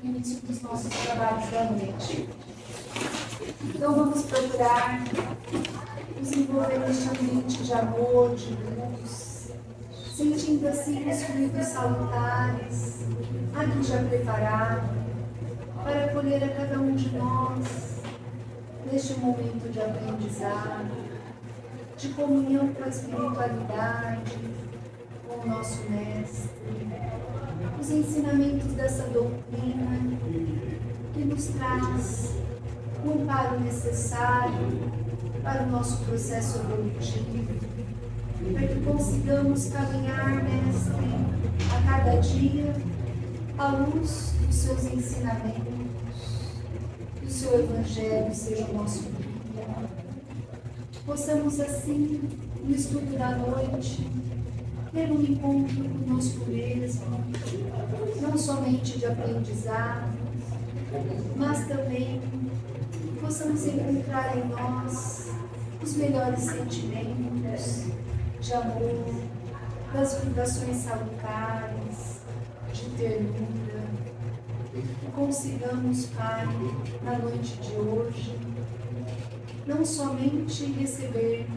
no início dos nossos trabalhos da noite. Então vamos procurar nos envolver neste ambiente de amor, de luz, sentindo assim os fluidos salutares, aqui já preparado, para acolher a cada um de nós neste momento de aprendizado, de comunhão com a espiritualidade, com o nosso Mestre, os ensinamentos dessa doutrina que nos traz o amparo necessário para o nosso processo evolutivo, para que consigamos caminhar, Mestre, a cada dia à luz dos seus ensinamentos, que o seu Evangelho seja o nosso guia. Possamos assim, no estudo da noite, ter um encontro conosco mesmo, não somente de aprendizado, mas também possamos encontrar em nós os melhores sentimentos de amor, das vibrações salutares, de ternura. E consigamos, Pai, na noite de hoje, não somente receber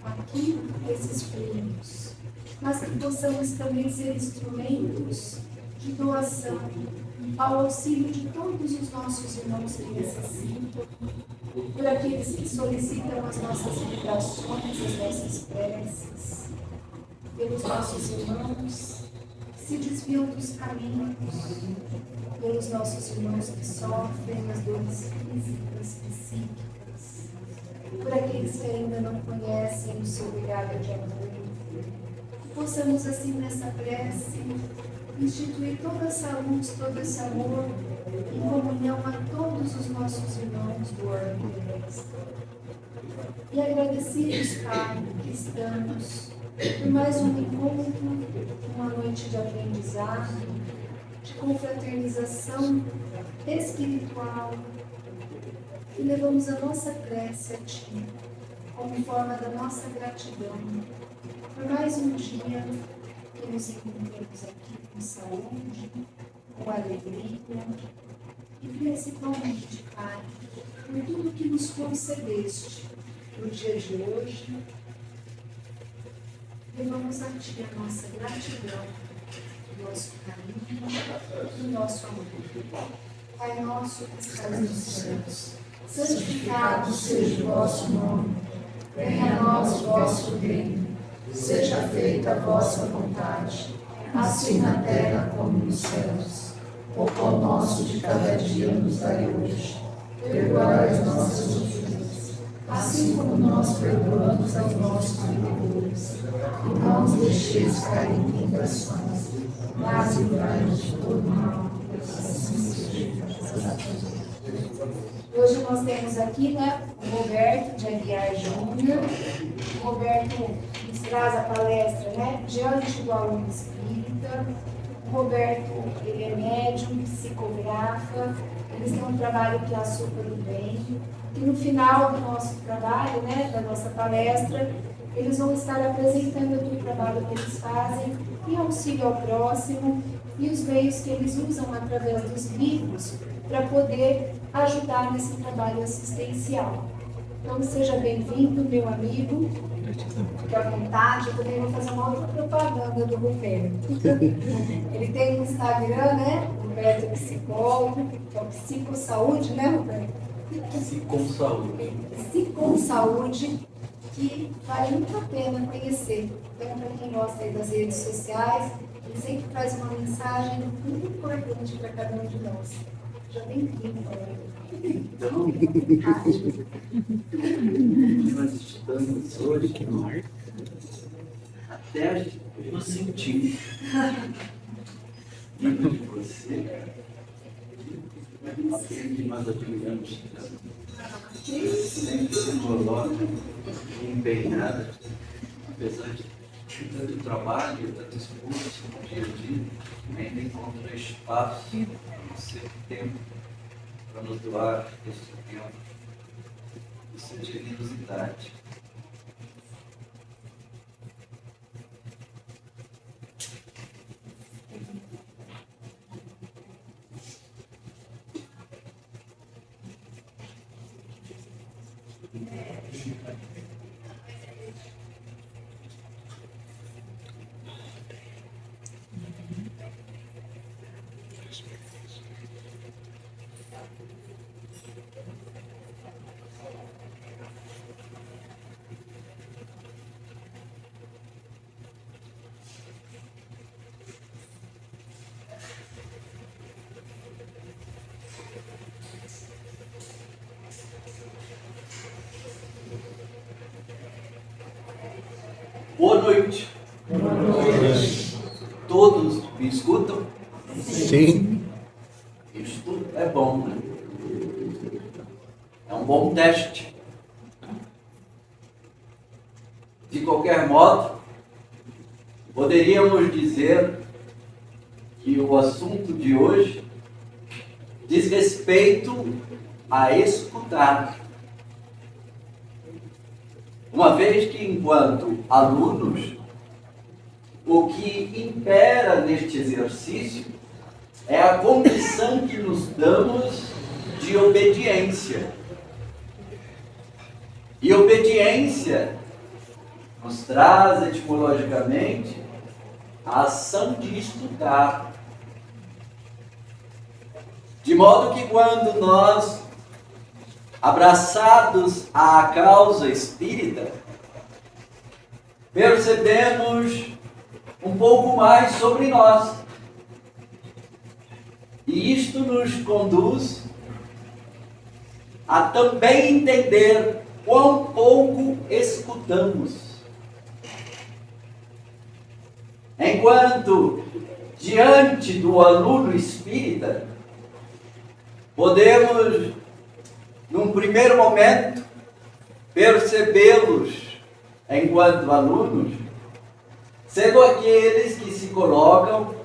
aqui esses fluidos, mas que possamos também ser instrumentos de doação ao auxílio de todos os nossos irmãos que necessitam, por aqueles que solicitam as nossas vibrações, as nossas preces, pelos nossos irmãos que se desviam dos caminhos, pelos nossos irmãos que sofrem as dores físicas, psíquicas, por aqueles que ainda não conhecem o seu legado de amor. Que possamos assim nessa prece instituir toda essa luz, todo esse amor em comunhão a todos os nossos irmãos do Ordem Terrestre. E agradecidos, Pai, que estamos por mais um encontro, uma noite de aprendizado, de confraternização espiritual, e levamos a nossa prece a Ti, como forma da nossa gratidão, por mais um dia que nos encontramos aqui com saúde, com alegria, e principalmente, Pai, por tudo que nos concedeste no dia de hoje. Levamos a Ti a nossa gratidão, o nosso carinho e o nosso amor. Pai nosso que estás nos céus, santificado seja o vosso nome. Venha a nós o vosso reino. Seja feita a vossa vontade, assim na terra como nos céus. O pão nosso de cada dia nos dai hoje. Perdoai as nossas ofensas, assim como nós perdoamos aos nossos devedores. E não nos deixeis cair em tentações, mas livrai-nos de todo mal. Assim seja. Hoje nós temos aqui, o Roberto de Aguiar Júnior. O Roberto nos traz a palestra, Diante do Aluno Espírita. O Roberto, ele é médium, psicografa. Eles têm um trabalho que é a Sopa do Bem. E no final do nosso trabalho, da nossa palestra, eles vão estar apresentando aqui o trabalho que eles fazem em auxílio ao próximo e os meios que eles usam através dos livros para poder ajudar nesse trabalho assistencial. Então, seja bem-vindo, meu amigo. Fique à vontade. Eu também vou fazer uma outra propaganda do Roberto. Ele tem um Instagram, Roberto é psicólogo, que é o Psicossaúde, Roberto? Psicossaúde. Psicossaúde, que vale muito a pena conhecer. Então, para quem gosta aí das redes sociais, ele sempre traz uma mensagem muito importante para cada um de nós. Já bem-vindo, Então, nós estudamos hoje até eu senti dentro de você aquilo que nós aprendemos. Sempre se coloca empenhada, apesar de tanto trabalho, tanto esforço no dia a dia, ainda encontra espaço, sempre tempo para nos doar esse tempo, essa generosidade. Boa noite. Boa noite. Todos me escutam? Sim. Isto é bom, né? É um bom teste. De qualquer modo, poderíamos dizer que o assunto de hoje diz respeito a escutar. Uma vez que, enquanto alunos, o que impera neste exercício é a condição que nos damos de obediência. E obediência nos traz etimologicamente a ação de estudar. De modo que quando nós, abraçados à causa espírita, percebemos um pouco mais sobre nós. E isto nos conduz a também entender quão pouco escutamos. Enquanto, diante do aluno espírita, podemos, num primeiro momento, percebê-los enquanto alunos, sendo aqueles que se colocam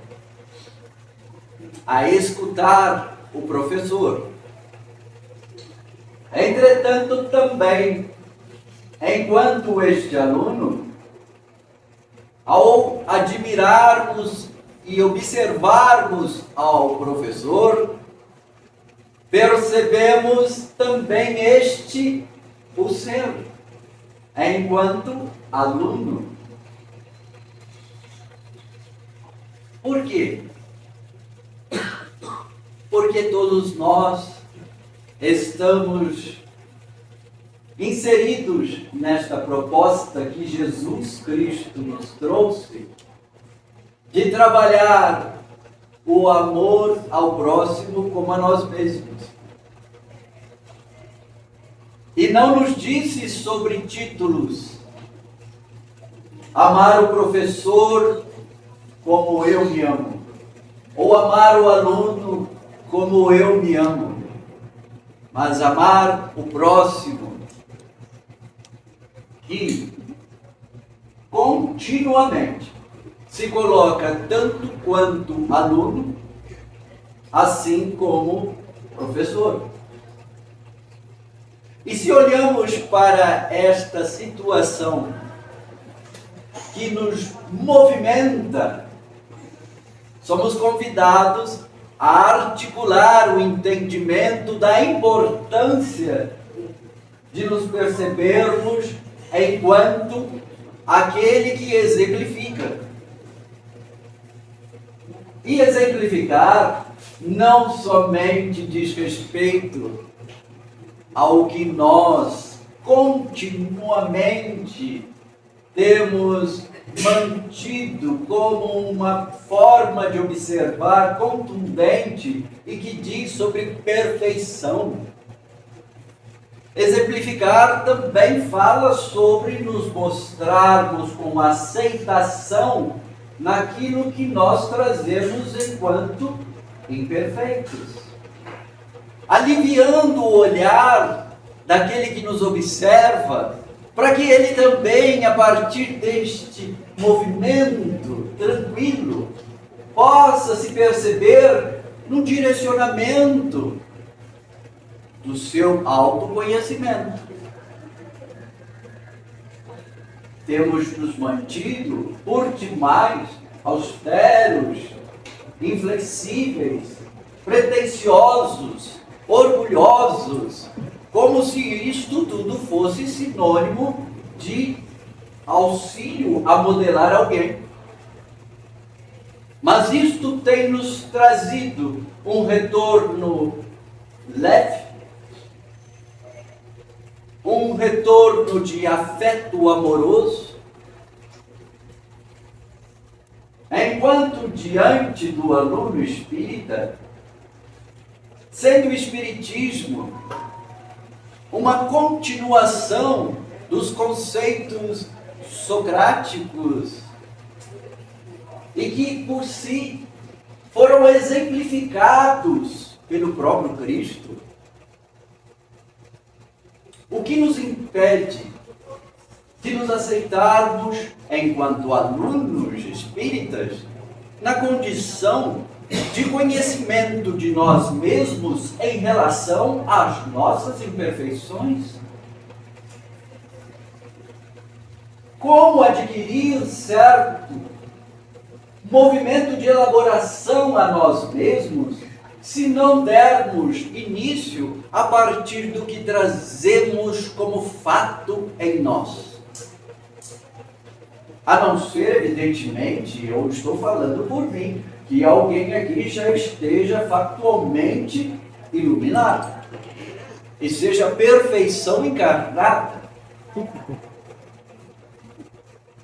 a escutar o professor. Entretanto, também, enquanto este aluno, ao admirarmos e observarmos ao professor, percebemos também este o ser, enquanto aluno. Por quê? Porque todos nós estamos inseridos nesta proposta que Jesus Cristo nos trouxe de trabalhar o amor ao próximo como a nós mesmos. E não nos disse sobre títulos: amar o professor como eu me amo, ou amar o aluno como eu me amo, mas amar o próximo, que continuamente se coloca tanto quanto aluno, assim como professor. E se olhamos para esta situação que nos movimenta, somos convidados a articular o entendimento da importância de nos percebermos enquanto aquele que exemplifica. E exemplificar não somente diz respeito ao que nós continuamente temos mantido como uma forma de observar contundente e que diz sobre perfeição. Exemplificar também fala sobre nos mostrarmos com aceitação naquilo que nós trazemos enquanto imperfeitos, aliviando o olhar daquele que nos observa, para que ele também, a partir deste movimento tranquilo, possa se perceber no direcionamento do seu autoconhecimento. Temos nos mantido por demais austeros, inflexíveis, pretensiosos, orgulhosos, como se isto tudo fosse sinônimo de auxílio a modelar alguém. Mas isto tem nos trazido um retorno leve, um retorno de afeto amoroso, enquanto diante do aluno espírita, sendo o espiritismo uma continuação dos conceitos socráticos e que por si foram exemplificados pelo próprio Cristo, o que nos impede de nos aceitarmos enquanto alunos espíritas na condição de conhecimento de nós mesmos em relação às nossas imperfeições? Como adquirir certo movimento de elaboração a nós mesmos se não dermos início a partir do que trazemos como fato em nós? A não ser, evidentemente, eu estou falando por mim, que alguém aqui já esteja factualmente iluminado e seja perfeição encarnada.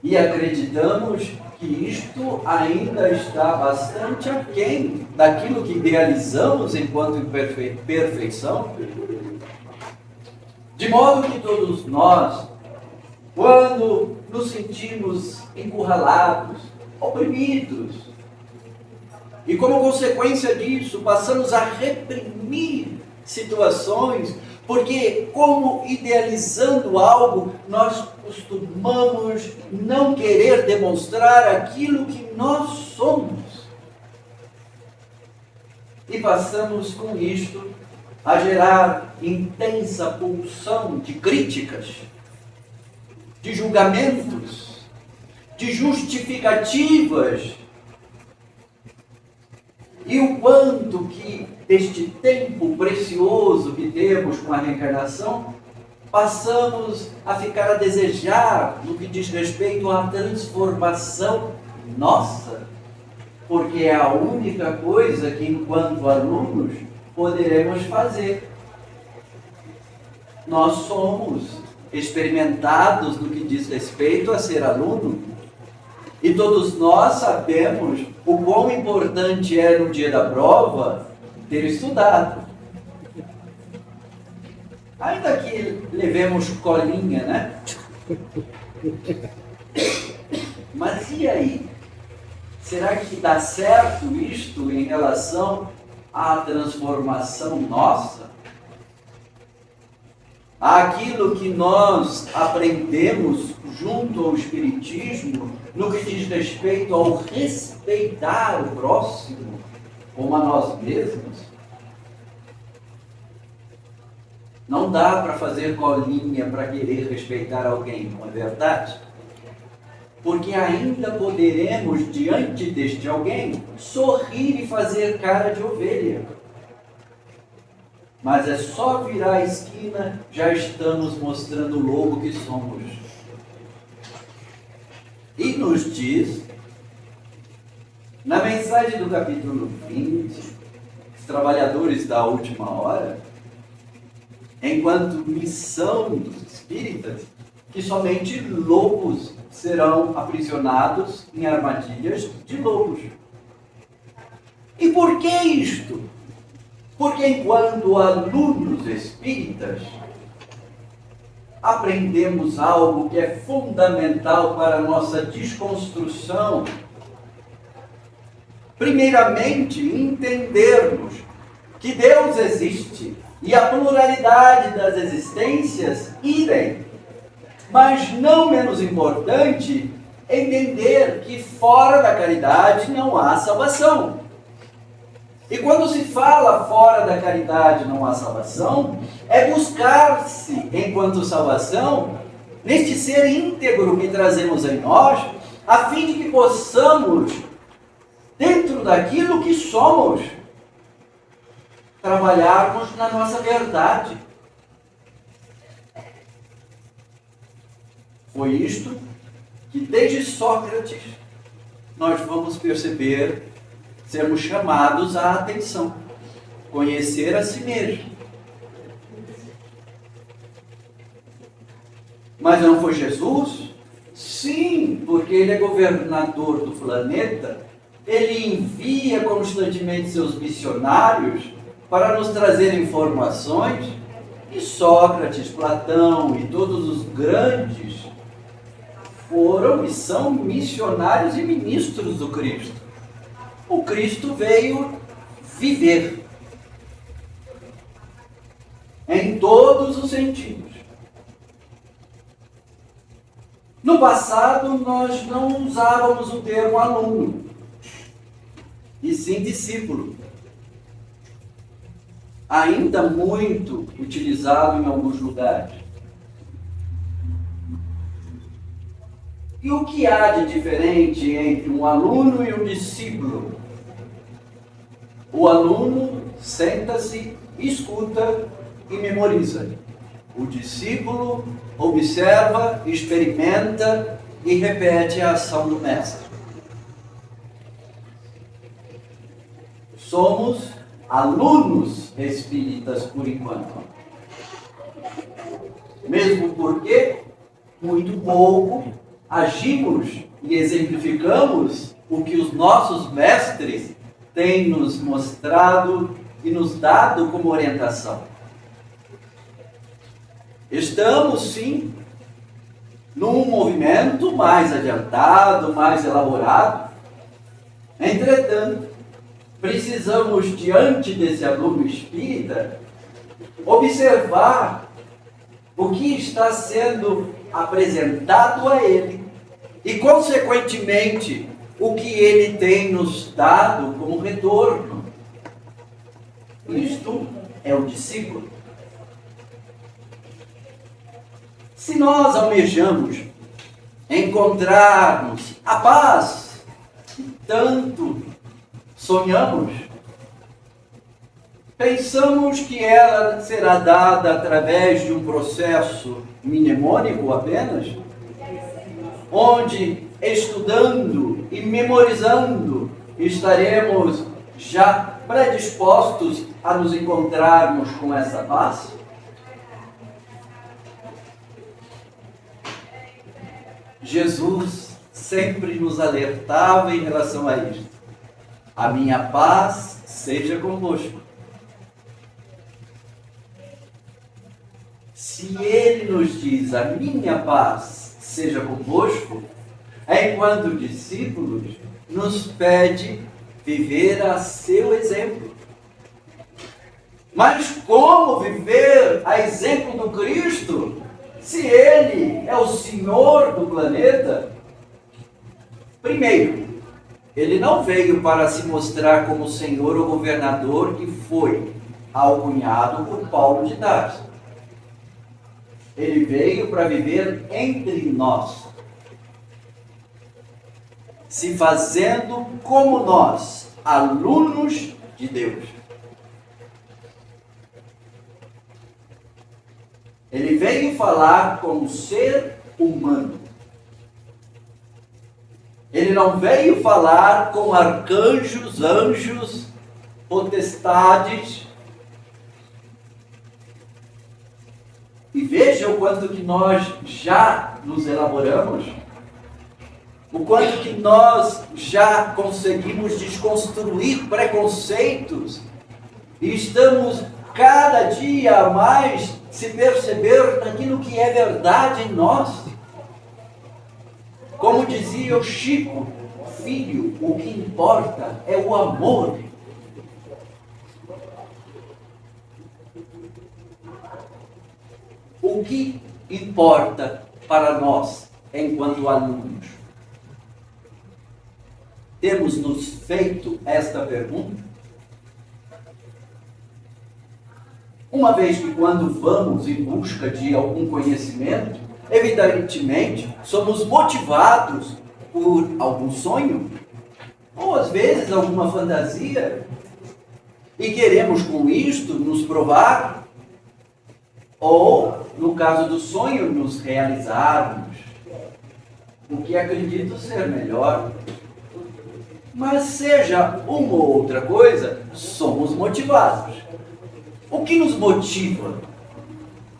E acreditamos que isto ainda está bastante aquém daquilo que idealizamos enquanto perfeição, de modo que todos nós, quando nos sentimos encurralados, oprimidos, e como consequência disso passamos a reprimir situações, porque como idealizando algo, nós costumamos não querer demonstrar aquilo que nós somos. E passamos com isto a gerar intensa pulsão de críticas, de julgamentos, de justificativas. E o quanto que deste tempo precioso que temos com a reencarnação, passamos a ficar a desejar no que diz respeito à transformação nossa, porque é a única coisa que, enquanto alunos, poderemos fazer. Nós somos experimentados no que diz respeito a ser aluno, e todos nós sabemos o quão importante é no dia da prova ter estudado. Ainda que levemos colinha, né? Mas e aí? Será que dá certo isto em relação à transformação nossa? Aquilo que nós aprendemos junto ao Espiritismo, no que diz respeito ao respeitar o próximo como a nós mesmos? Não dá para fazer colinha para querer respeitar alguém, não é verdade? Porque ainda poderemos, diante deste alguém, sorrir e fazer cara de ovelha. Mas é só virar a esquina, já estamos mostrando o lobo que somos. E nos diz, na mensagem do capítulo 20, os trabalhadores da última hora, enquanto missão dos espíritas, que somente lobos serão aprisionados em armadilhas de lobos. E por que isto? Porque enquanto alunos espíritas, aprendemos algo que é fundamental para a nossa desconstrução. Primeiramente, entendermos que Deus existe e a pluralidade das existências idem. Mas não menos importante, entender que fora da caridade não há salvação. E quando se fala fora da caridade não há salvação, é buscar-se, enquanto salvação, neste ser íntegro que trazemos em nós, a fim de que possamos, dentro daquilo que somos, trabalharmos na nossa verdade. Foi isto que desde Sócrates nós vamos perceber, sermos chamados à atenção, conhecer a si mesmo. Mas não foi Jesus? Sim, porque ele é governador do planeta, ele envia constantemente seus missionários para nos trazer informações, e Sócrates, Platão e todos os grandes foram e são missionários e ministros do Cristo. O Cristo veio viver em todos os sentidos. No passado, nós não usávamos o termo aluno, e sim discípulo. Ainda muito utilizado em alguns lugares. E o que há de diferente entre um aluno e um discípulo? O aluno senta-se, escuta e memoriza. O discípulo observa, experimenta e repete a ação do mestre. Somos alunos espíritas por enquanto. Mesmo porque muito pouco agimos e exemplificamos o que os nossos mestres têm nos mostrado e nos dado como orientação. Estamos, sim, num movimento mais adiantado, mais elaborado. Entretanto, precisamos, diante desse aluno espírita, observar o que está sendo apresentado a ele e, consequentemente, o que ele tem nos dado como retorno. Isto é o discípulo. Se nós almejamos encontrarmos a paz que tanto sonhamos, pensamos que ela será dada através de um processo mnemônico apenas, onde, estudando e memorizando, estaremos já predispostos a nos encontrarmos com essa paz? Jesus sempre nos alertava em relação a isto. A minha paz seja convosco. Se Ele nos diz, a minha paz seja convosco, enquanto discípulos, nos pede viver a seu exemplo. Mas como viver a exemplo do Cristo, se Ele é o Senhor do planeta? Primeiro, Ele não veio para se mostrar como Senhor ou governador que foi alcunhado por Paulo de Tarso. Ele veio para viver entre nós, se fazendo como nós, alunos de Deus. Ele veio falar como ser humano. Ele não veio falar com arcanjos, anjos, potestades. E veja o quanto que nós já nos elaboramos, o quanto que nós já conseguimos desconstruir preconceitos e estamos cada dia mais se perceber naquilo que é verdade em nós. Como dizia o Chico, filho, o que importa é o amor. O que importa para nós, enquanto alunos? Temos nos feito esta pergunta? Uma vez que quando vamos em busca de algum conhecimento, evidentemente, somos motivados por algum sonho, ou às vezes alguma fantasia, e queremos com isto nos provar, ou, no caso do sonho, nos realizarmos, o que acredito ser melhor. Mas seja uma ou outra coisa, somos motivados. O que nos motiva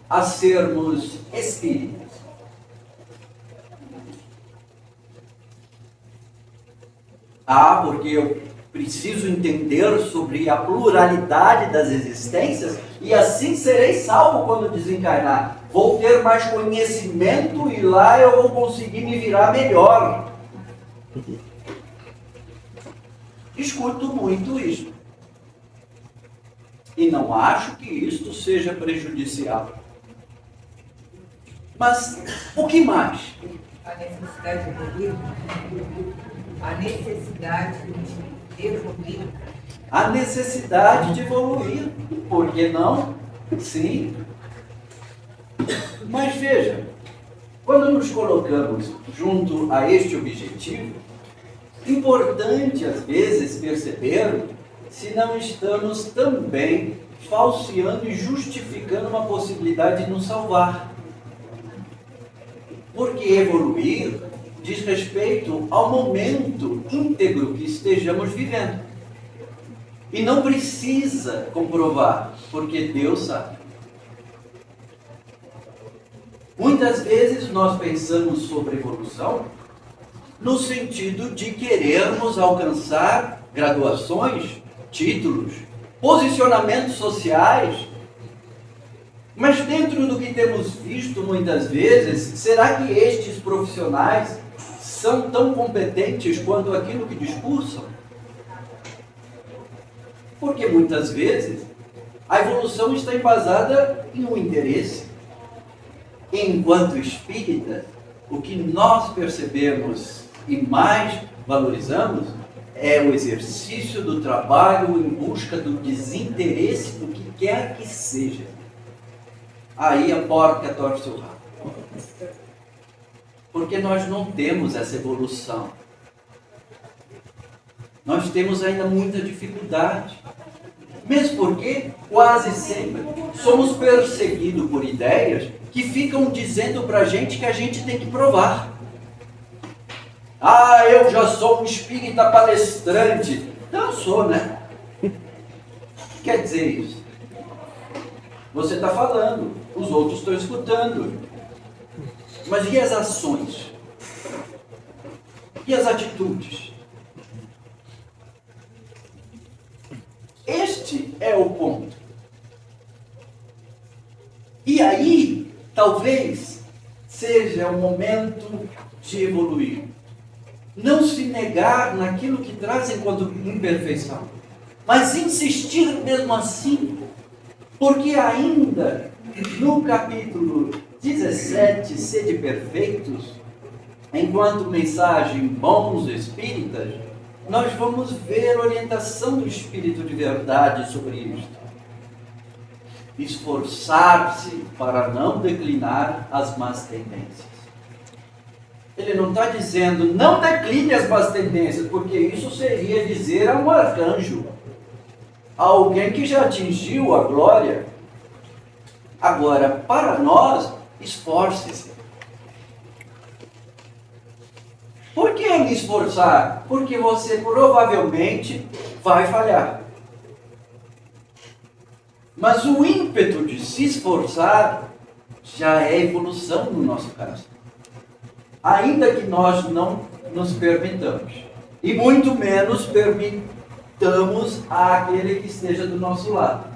a sermos espíritas? Porque eu preciso entender sobre a pluralidade das existências e assim serei salvo quando desencarnar. Vou ter mais conhecimento e lá eu vou conseguir me virar melhor. Escuto muito isso. E não acho que isto seja prejudicial. Mas o que mais? A necessidade de evoluir. A necessidade de evoluir. A necessidade de evoluir. Por que não? Sim. Mas veja, quando nos colocamos junto a este objetivo, importante às vezes perceber se não estamos também falseando e justificando uma possibilidade de nos salvar. Porque evoluir diz respeito ao momento íntegro que estejamos vivendo. E não precisa comprovar, porque Deus sabe. Muitas vezes nós pensamos sobre evolução no sentido de querermos alcançar graduações, títulos, posicionamentos sociais. Mas dentro do que temos visto muitas vezes, será que estes profissionais são tão competentes quanto aquilo que discursam? Porque muitas vezes a evolução está embasada em um interesse. Enquanto espíritas, o que nós percebemos e mais valorizamos é o exercício do trabalho em busca do desinteresse do que quer que seja. Aí a porca torce o rabo. Porque nós não temos essa evolução. Nós temos ainda muita dificuldade. Mesmo porque, quase sempre, somos perseguidos por ideias que ficam dizendo pra gente que a gente tem que provar. Eu já sou um espírita palestrante. Não sou, né? O que quer dizer isso? Você está falando, os outros estão escutando. Mas e as ações? E as atitudes? Este é o ponto. E aí, talvez, seja o momento de evoluir. Não se negar naquilo que traz enquanto imperfeição, mas insistir mesmo assim, porque ainda no capítulo 17, Sede Perfeitos, enquanto mensagem Bons Espíritas, nós vamos ver a orientação do Espírito de verdade sobre isto. Esforçar-se para não declinar as más tendências. Ele não está dizendo, não decline as más tendências, porque isso seria dizer a um arcanjo, a alguém que já atingiu a glória. Agora, para nós, esforce-se. Por que me esforçar? Porque você provavelmente vai falhar. Mas o ímpeto de se esforçar já é evolução no nosso caso. Ainda que nós não nos permitamos. E muito menos permitamos àquele que esteja do nosso lado.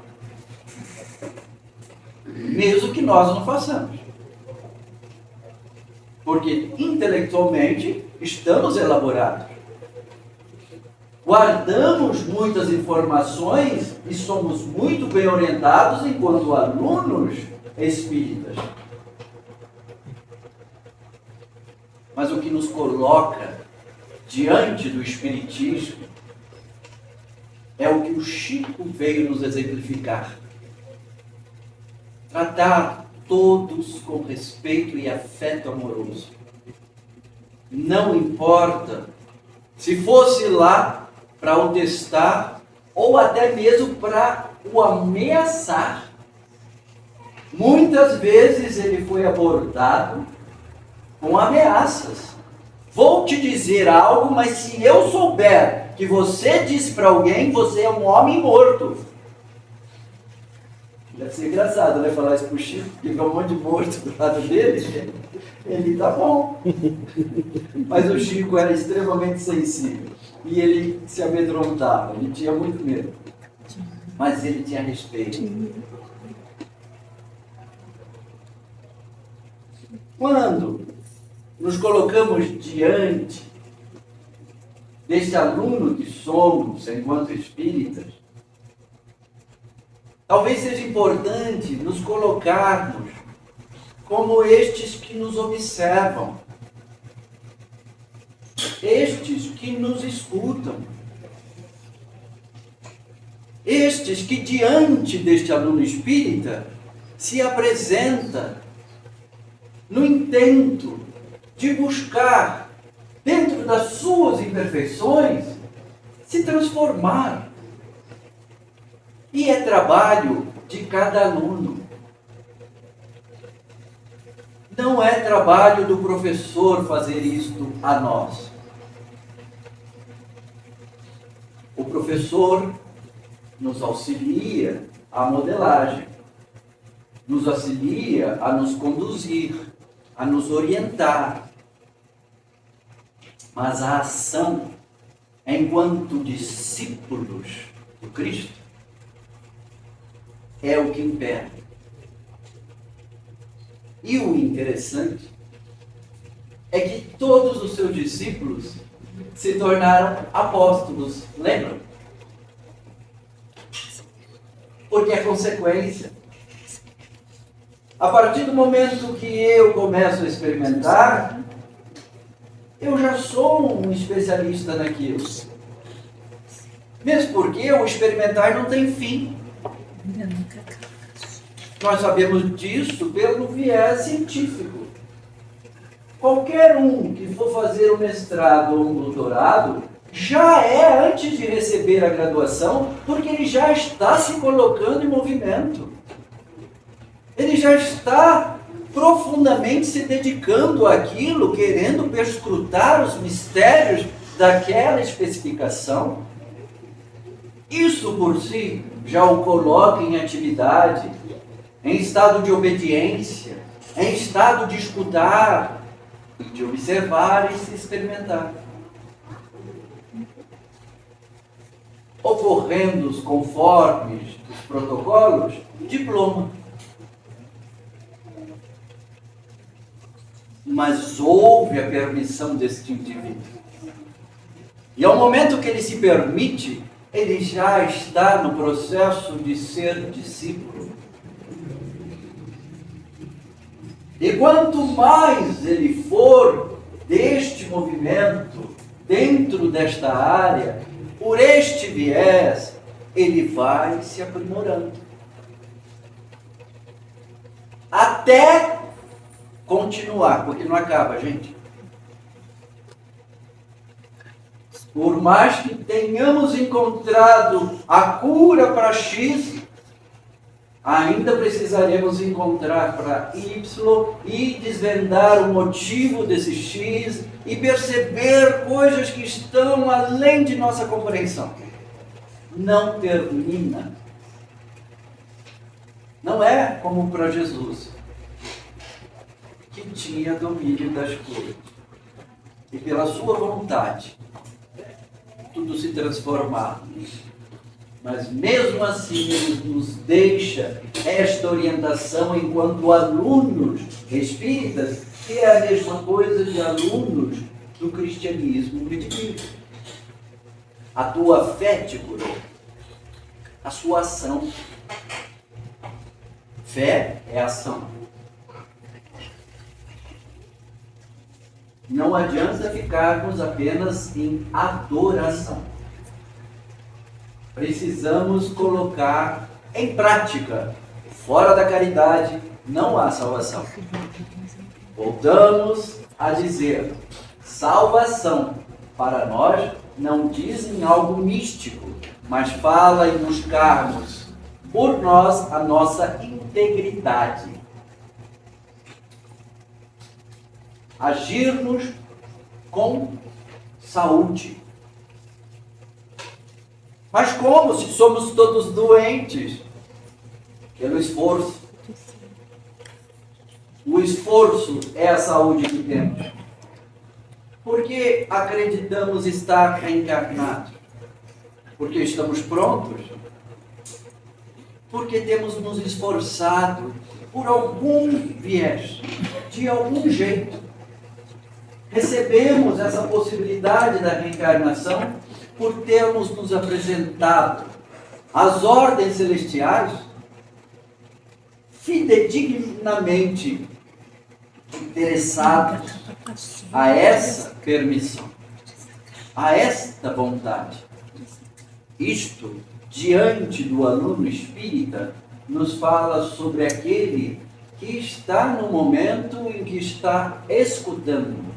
Mesmo que nós não façamos. Porque intelectualmente estamos elaborados. Guardamos muitas informações e somos muito bem orientados enquanto alunos espíritas. Mas o que nos coloca diante do Espiritismo é o que o Chico veio nos exemplificar. Tratar todos com respeito e afeto amoroso. Não importa se fosse lá para o testar ou até mesmo para o ameaçar. Muitas vezes ele foi abordado com ameaças. Vou te dizer algo, mas se eu souber que você disse para alguém, você é um homem morto. Deve ser engraçado, né? Falar isso pro Chico, porque fica um monte de morto do lado dele. Ele tá bom. Mas o Chico era extremamente sensível. E ele se amedrontava, ele tinha muito medo. Mas ele tinha respeito. Quando nos colocamos diante desse aluno que somos enquanto espíritas, talvez seja importante nos colocarmos como estes que nos observam, estes que nos escutam, estes que diante deste aluno espírita se apresenta no intento de buscar, dentro das suas imperfeições, se transformar. E é trabalho de cada aluno. Não é trabalho do professor fazer isto a nós. O professor nos auxilia à modelagem, nos auxilia a nos conduzir, a nos orientar. Mas a ação, enquanto discípulos do Cristo, é o que impera. E o interessante é que todos os seus discípulos se tornaram apóstolos, lembram? Porque é consequência. A partir do momento que eu começo a experimentar, eu já sou um especialista naquilo. Mesmo porque o experimentar não tem fim. Nós sabemos disso pelo viés científico. Qualquer um que for fazer um mestrado ou um doutorado, já é antes de receber a graduação, porque ele já está se colocando em movimento. Ele já está profundamente se dedicando àquilo, querendo perscrutar os mistérios daquela especificação. Isso por si já o coloca em atividade, em estado de obediência, em estado de escutar, de observar e se experimentar. Ocorrendo os conformes dos protocolos, diploma. Mas houve a permissão deste indivíduo. E ao momento que ele se permite, ele já está no processo de ser discípulo. E quanto mais ele for deste movimento, dentro desta área, por este viés, ele vai se aprimorando. Até continuar, porque não acaba, gente. Por mais que tenhamos encontrado a cura para X, ainda precisaremos encontrar para Y e desvendar o motivo desse X e perceber coisas que estão além de nossa compreensão. Não termina. Não é como para Jesus, que tinha domínio das coisas. E pela sua vontade, tudo se transformava. Mas mesmo assim ele nos deixa esta orientação enquanto alunos espíritas, que é a mesma coisa de alunos do cristianismo medieval. A tua fé te curou. A sua ação. Fé é ação. Não adianta ficarmos apenas em adoração. Precisamos colocar em prática. Fora da caridade não há salvação. Voltamos a dizer, salvação para nós não dizem algo místico, mas fala em buscarmos por nós a nossa integridade. Agirmos com saúde. Mas como se somos todos doentes? Pelo esforço. O esforço é a saúde que temos. Porque acreditamos estar reencarnados? Porque estamos prontos? Porque temos nos esforçado por algum viés, de algum jeito. Recebemos essa possibilidade da reencarnação por termos nos apresentado às ordens celestiais fidedignamente interessados a essa permissão, a esta vontade. Isto, diante do aluno espírita, nos fala sobre aquele que está no momento em que está escutando.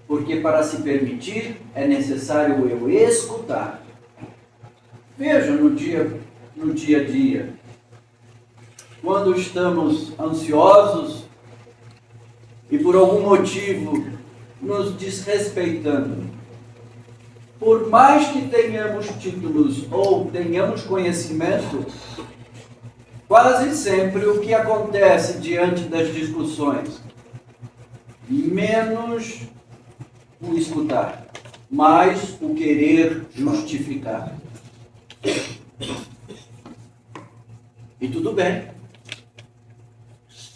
Porque para se permitir é necessário eu escutar. Veja no dia a dia, quando estamos ansiosos e por algum motivo nos desrespeitando, por mais que tenhamos títulos ou tenhamos conhecimento, quase sempre o que acontece diante das discussões, menos o escutar, mais o querer justificar. E tudo bem,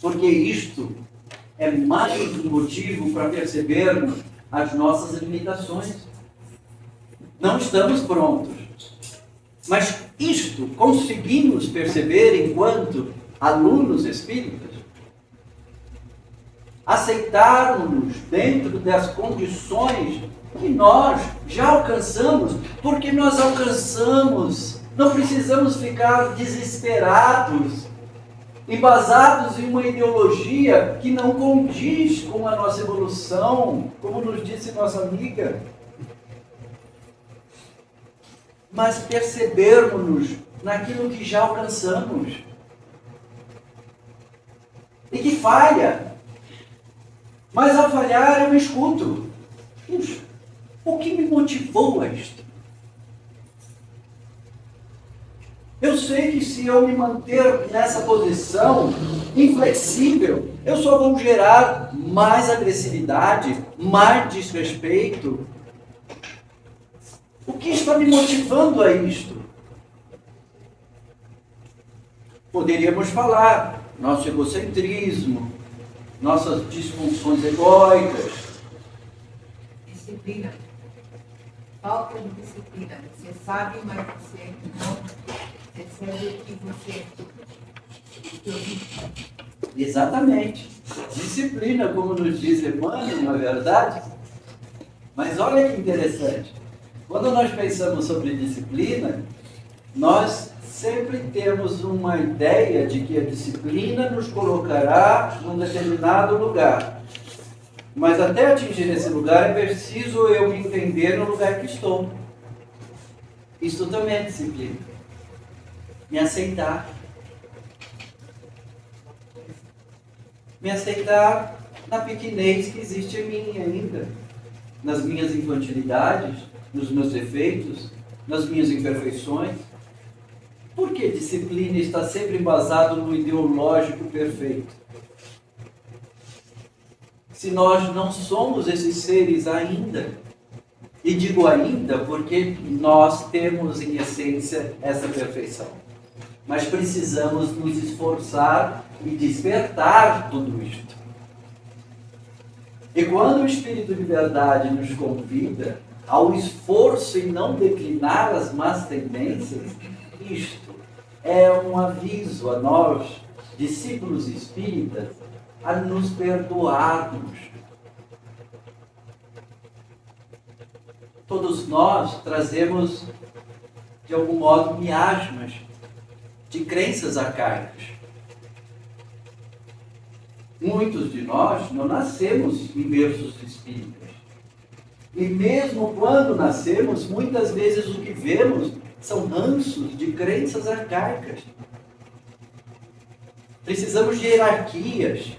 porque isto é mais um motivo para percebermos as nossas limitações. Não estamos prontos. Mas isto conseguimos perceber enquanto alunos espíritas? Aceitarmos dentro das condições que nós já alcançamos, porque nós alcançamos. Não precisamos ficar desesperados, embasados em uma ideologia que não condiz com a nossa evolução, como nos disse nossa amiga. Mas percebermos-nos naquilo que já alcançamos. E que falha. Mas ao falhar eu escuto. Puxa, o que me motivou a isto? Eu sei que se eu me manter nessa posição inflexível, eu só vou gerar mais agressividade, mais desrespeito. O que está me motivando a isto? Poderíamos falar nosso egocentrismo, nossas disfunções egóicas. Disciplina. Falta de disciplina. Você sabe, mas você não percebe o que você... Exatamente. Disciplina, como nos diz Emmanuel, não é verdade? Mas olha que interessante. Quando nós pensamos sobre disciplina, nós sempre temos uma ideia de que a disciplina nos colocará num determinado lugar. Mas até atingir esse lugar é preciso eu me entender no lugar que estou. Isso também é disciplina. Me aceitar. Me aceitar na pequenez que existe em mim ainda. Nas minhas infantilidades, nos meus defeitos, nas minhas imperfeições. Por que disciplina está sempre embasado no ideológico perfeito? Se nós não somos esses seres ainda, e digo ainda porque nós temos em essência essa perfeição, mas precisamos nos esforçar e despertar tudo isto. E quando o Espírito de Verdade nos convida ao esforço em não declinar as más tendências, isto é um aviso a nós, discípulos espíritas, a nos perdoarmos. Todos nós trazemos, de algum modo, miasmas de crenças arcaicas. Muitos de nós não nascemos em berços espíritas. E mesmo quando nascemos, muitas vezes o que vemos são ranços de crenças arcaicas. Precisamos de hierarquias.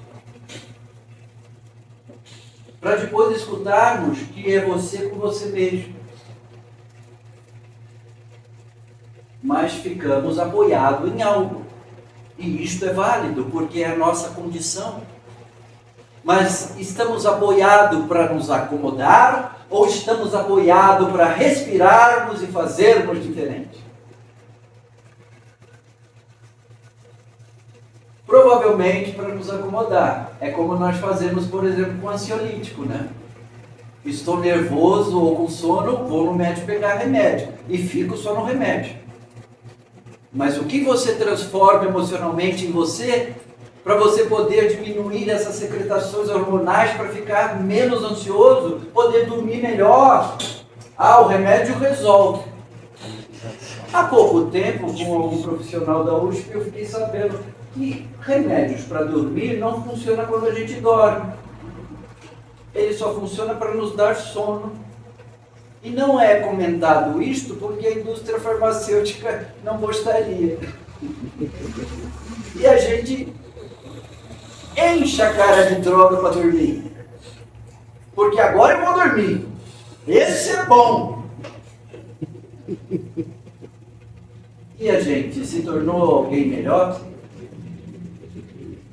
para depois escutarmos que é você com você mesmo. Mas ficamos apoiados em algo. E isto é válido, porque é a nossa condição. Mas estamos apoiados para nos acomodar ou estamos apoiados para respirarmos e fazermos diferente? Provavelmente para nos acomodar. É como nós fazemos, por exemplo, com ansiolítico, né? Estou nervoso ou com sono, vou no médico pegar remédio e fico só no remédio. Mas o que você transforma emocionalmente em você, para você poder diminuir essas secretações hormonais para ficar menos ansioso, poder dormir melhor? O remédio resolve. Há pouco tempo, com um profissional da USP, eu fiquei sabendo que remédios para dormir não funcionam quando a gente dorme. Ele só funciona para nos dar sono. E não é comentado isto porque a indústria farmacêutica não gostaria. E a gente enche a cara de droga para dormir. Porque agora eu vou dormir. Esse é bom. E a gente se tornou alguém melhor?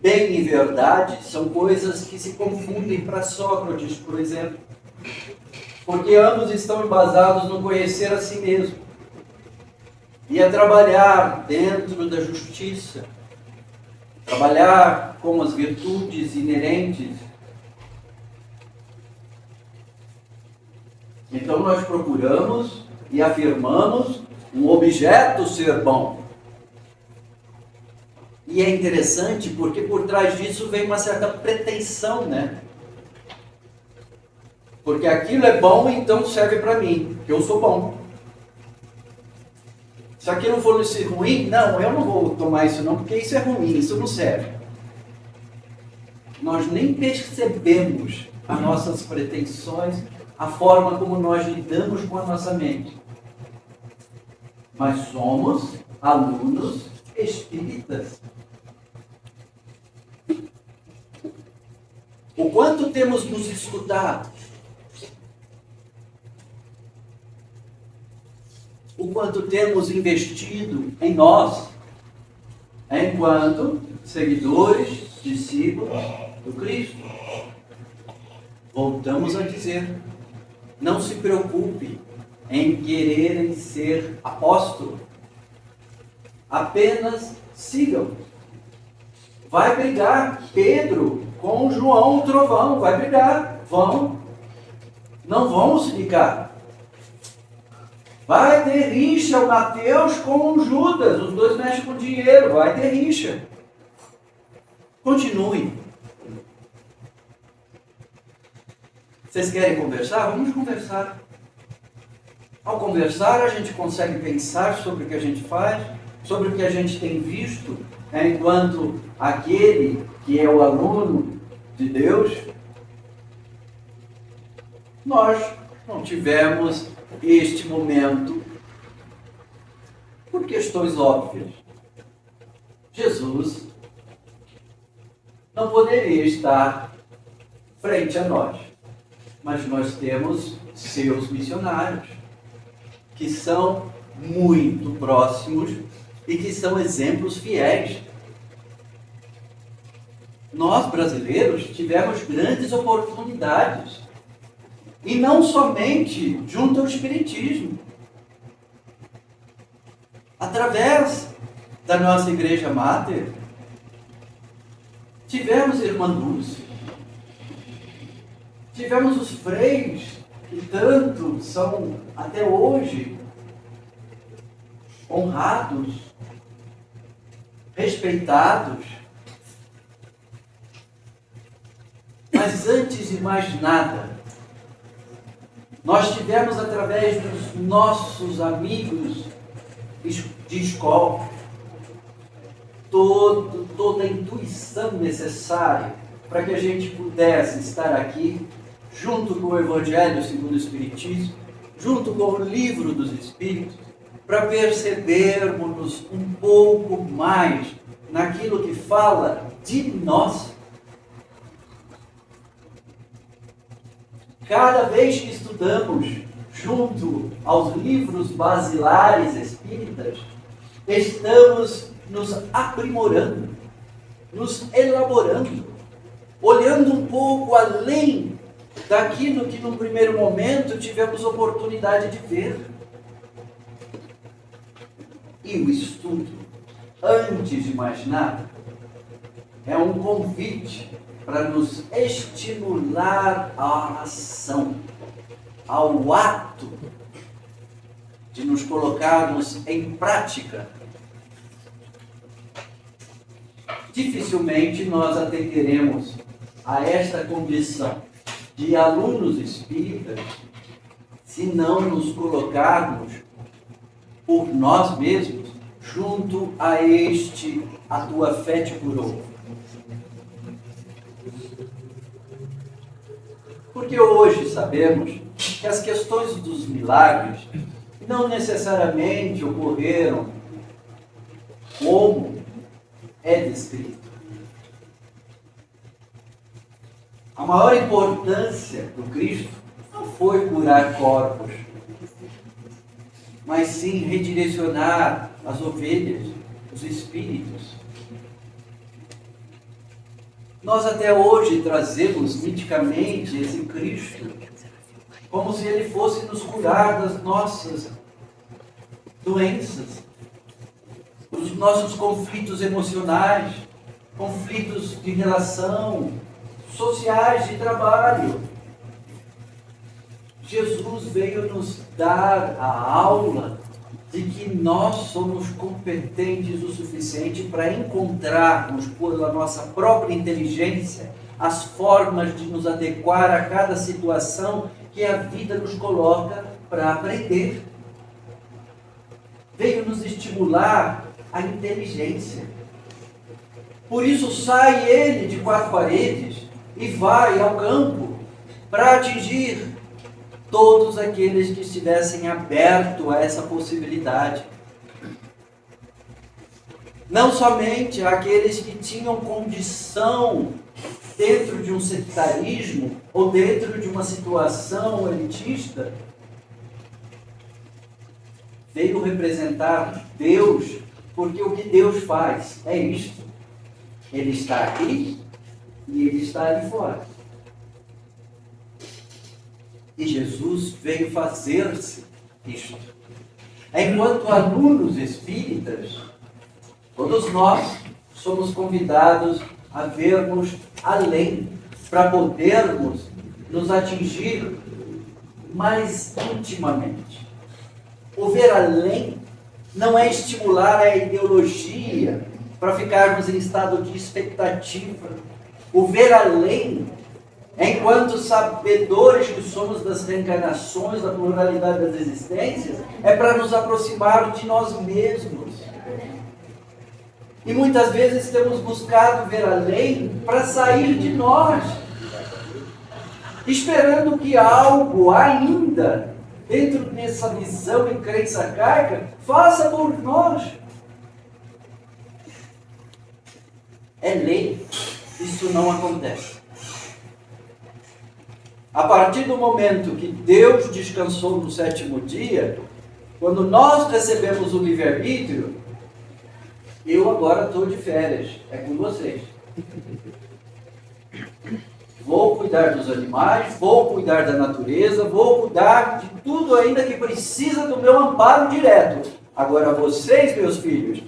Bem e verdade são coisas que se confundem para Sócrates, por exemplo. Porque ambos estão embasados no conhecer a si mesmo. E a trabalhar dentro da justiça. Trabalhar com as virtudes inerentes. Então nós procuramos e afirmamos um objeto ser bom. E é interessante porque por trás disso vem uma certa pretensão, né? Porque aquilo é bom, então serve para mim, que eu sou bom. Se aquilo for ruim, não, eu não vou tomar isso não, porque isso é ruim, isso não serve. Nós nem percebemos as nossas pretensões, a forma como nós lidamos com a nossa mente. Mas somos alunos espíritas. O quanto temos nos escutado? O quanto temos investido em nós, enquanto seguidores, discípulos do Cristo. Voltamos a dizer, não se preocupe em quererem ser apóstolos. Apenas sigam. Vai brigar Pedro com João o Trovão, vai brigar, vão. Não vão se ligar. Vai ter rixa o Mateus com o Judas, os dois mexem com dinheiro, vai ter rixa. Continue. Vocês querem conversar? Vamos conversar. Ao conversar, a gente consegue pensar sobre o que a gente faz, sobre o que a gente tem visto, enquanto aquele que é o aluno de Deus, nós não tivemos este momento por questões óbvias. Jesus não poderia estar frente a nós, mas nós temos seus missionários, que são muito próximos e que são exemplos fiéis. Nós, brasileiros, tivemos grandes oportunidades. E não somente junto ao Espiritismo. Através da nossa Igreja Máter, tivemos Irmã Dulce, tivemos os freis, que tanto são até hoje honrados, respeitados. Mas antes de mais nada, nós tivemos através dos nossos amigos de escola toda a intuição necessária para que a gente pudesse estar aqui junto com o Evangelho segundo o Espiritismo, junto com o Livro dos Espíritos, para percebermos um pouco mais naquilo que fala de nós. cada vez que estudamos junto aos livros basilares espíritas, estamos nos aprimorando, nos elaborando, olhando um pouco além daquilo que num primeiro momento tivemos oportunidade de ver. E o estudo, antes de mais nada, é um convite para nos estimular à ação, ao ato de nos colocarmos em prática. Dificilmente nós atenderemos a esta condição de alunos espíritas se não nos colocarmos por nós mesmos junto a este "a tua fé te curou". Porque hoje sabemos que as questões dos milagres não necessariamente ocorreram como é descrito. A maior importância do Cristo não foi curar corpos, mas sim redirecionar as ovelhas, os espíritos. Nós até hoje trazemos miticamente esse Cristo como se ele fosse nos curar das nossas doenças, dos nossos conflitos emocionais, conflitos de relação, sociais, de trabalho. Jesus veio nos dar a aula de que nós somos competentes o suficiente para encontrarmos, pela nossa própria inteligência, as formas de nos adequar a cada situação que a vida nos coloca para aprender. Veio nos estimular a inteligência. Por isso sai ele de quatro paredes e vai ao campo para atingir todos aqueles que estivessem abertos a essa possibilidade. Não somente aqueles que tinham condição dentro de um sectarismo ou dentro de uma situação elitista, veio representar Deus, porque o que Deus faz é isto. Ele está aqui e ele está ali fora. E Jesus veio fazer-se isto. Enquanto alunos espíritas, todos nós somos convidados a vermos além, para podermos nos atingir mais intimamente. O ver além não é estimular a ideologia para ficarmos em estado de expectativa. O ver além, enquanto sabedores que somos das reencarnações, da pluralidade das existências, é para nos aproximar de nós mesmos. E muitas vezes temos buscado ver além para sair de nós, esperando que algo ainda, dentro dessa visão e crença arcaica, faça por nós. É lei, isso não acontece. A partir do momento que Deus descansou no sétimo dia, quando nós recebemos o livre-arbítrio, eu agora estou de férias, é com vocês. Vou cuidar dos animais, vou cuidar da natureza, vou cuidar de tudo ainda que precisa do meu amparo direto. Agora vocês, meus filhos,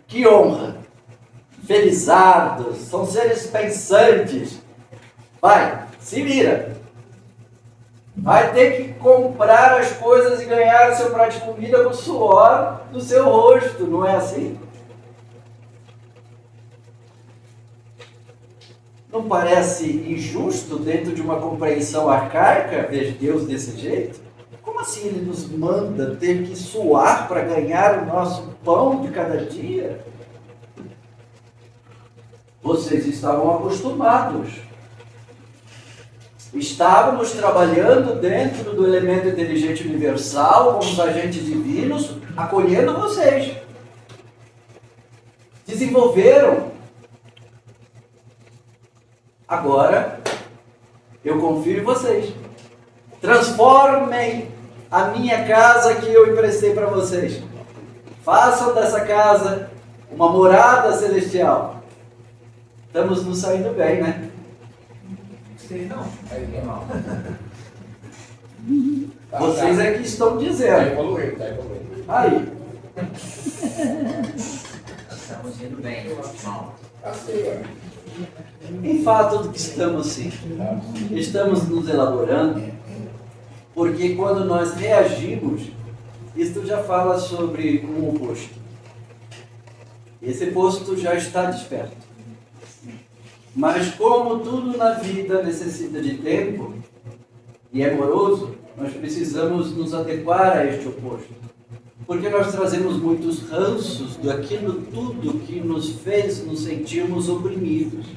que honra, felizardos, são seres pensantes. Vai, se vira. Vai ter que comprar as coisas e ganhar o seu prato de comida com o suor do seu rosto, não é assim? Não parece injusto dentro de uma compreensão arcaica ver Deus desse jeito? Como assim ele nos manda ter que suar para ganhar o nosso pão de cada dia? Vocês estavam acostumados. Estávamos trabalhando dentro do elemento inteligente universal, como os agentes divinos, acolhendo vocês. Desenvolveram. Agora, eu confio em vocês. Transformem a minha casa que eu emprestei para vocês. Façam dessa casa uma morada celestial. Estamos nos saindo bem, né? Sei não. Vocês é que estão Está dizendo. evoluindo, está evoluindo. Aí, Estamos indo bem, irmão. Assim, em fato do que estamos sim. Estamos nos elaborando, porque quando nós reagimos, isto já fala sobre um oposto. Esse posto já está desperto. Mas como tudo na vida necessita de tempo e é moroso, nós precisamos nos adequar a este oposto. Porque nós trazemos muitos ranços daquilo tudo que nos fez nos sentirmos oprimidos.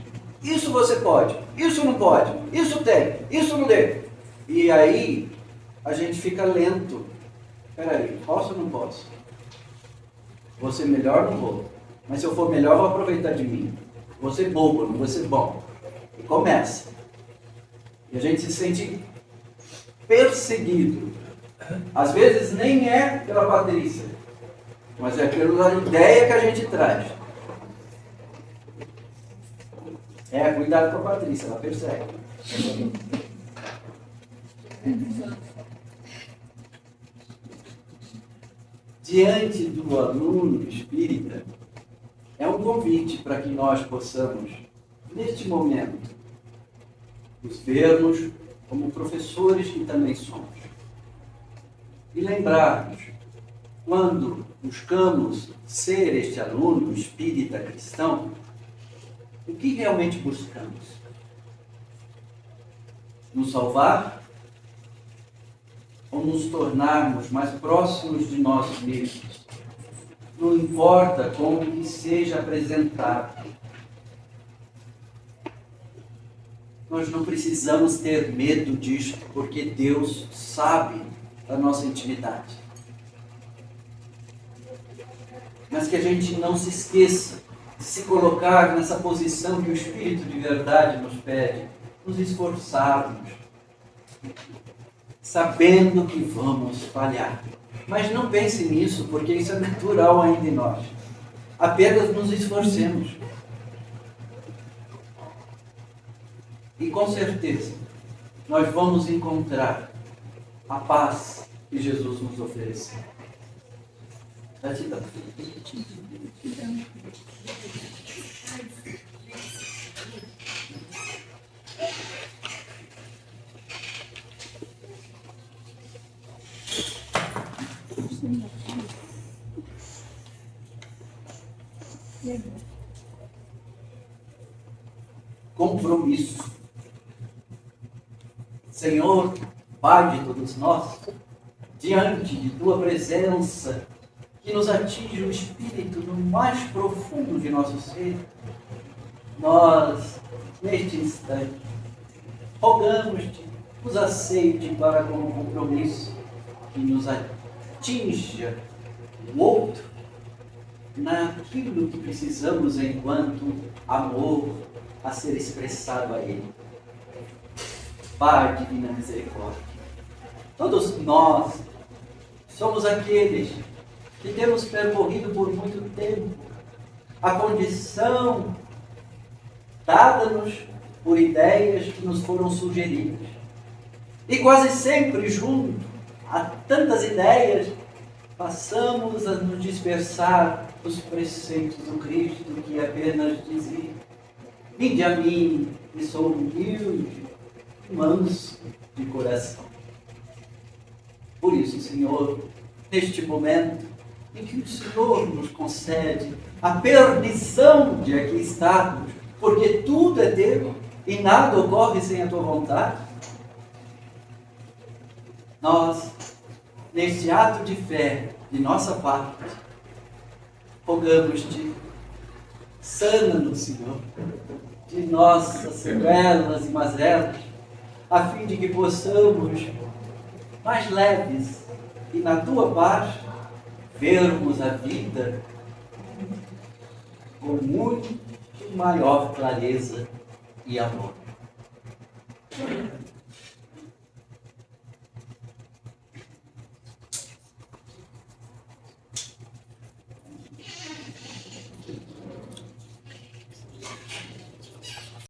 Isso você pode, isso não pode, isso tem, isso não tem. E aí a gente fica lento. Peraí, posso ou não posso? Vou ser melhor, não vou. Mas se eu for melhor, vou aproveitar de mim. Vou ser bobo, não vou ser bom. E começa. E a gente se sente perseguido. Às vezes nem é pela Patrícia, mas é pela ideia que a gente traz. Cuidado com a Patrícia, ela persegue. Diante do aluno espírita, é um convite para que nós possamos, neste momento, nos vermos como professores que também somos. E lembrarmos, quando buscamos ser este aluno espírita cristão, o que realmente buscamos? Nos salvar? Ou nos tornarmos mais próximos de nós mesmos? Não importa como que seja apresentado. Nós não precisamos ter medo disto, porque Deus sabe da nossa intimidade. Mas que a gente não se esqueça de se colocar nessa posição que o Espírito de verdade nos pede, nos esforçarmos, sabendo que vamos falhar. Mas não pense nisso, porque isso é natural ainda em nós. Apenas nos esforcemos. E com certeza, nós vamos encontrar a paz que Jesus nos ofereceu. Gratidão. Compromisso. Senhor, Pai de todos nós, diante de Tua presença, que nos atinge o Espírito no mais profundo de nosso ser, nós, neste instante, rogamos-te, nos aceite para com o compromisso que nos atinja o outro naquilo que precisamos enquanto amor a ser expressado a Ele. Pai, divina misericórdia, todos nós somos aqueles que temos percorrido por muito tempo a condição dada-nos por ideias que nos foram sugeridas. E quase sempre, junto a tantas ideias, passamos a nos dispersar os preceitos do Cristo, que apenas dizia: vinde a mim, que sou humilde, manso de coração. Por isso, Senhor, neste momento em que o Senhor nos concede a permissão de aqui estarmos, porque tudo é teu e nada ocorre sem a tua vontade, nós, neste ato de fé de nossa parte, rogamos-te, sana-nos, Senhor, de nossas sequelas e mazelas, a fim de que possamos, mais leves e na tua paz, vermos a vida com muito maior clareza e amor.